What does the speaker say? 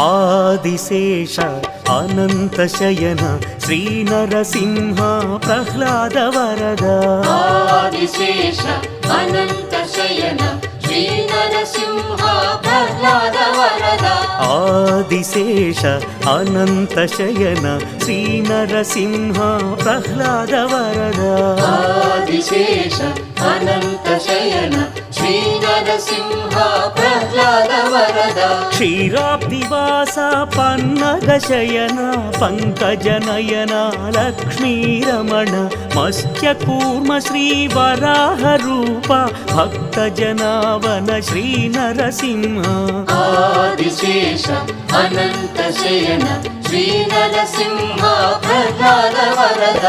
ఆదిశేష అనంతశయన శ్రీనరసింహ ప్రహ్లాద వరద ఆదిశేష అనంతశయన శ్రీనరసింహ ప్రహ్లాద వరద ఆదిశేష అనంతశయన శ్రీనరసింహ ప్రహ్లాద వరద ఆదిశేష అనంతశయన శ్రీనరసింహ ప్రహ్లాద వరద క్షీరాబ్దివాస పన్నగశయన పంకజనయన లక్ష్మీరమణ మత్స్యకూర్మ శ్రీవరాహ రూప భక్తజనావన శ్రీనరసింహ ఆదిశేష అనంతశయన శ్రీనరసింహ ప్రహ్లాద వరద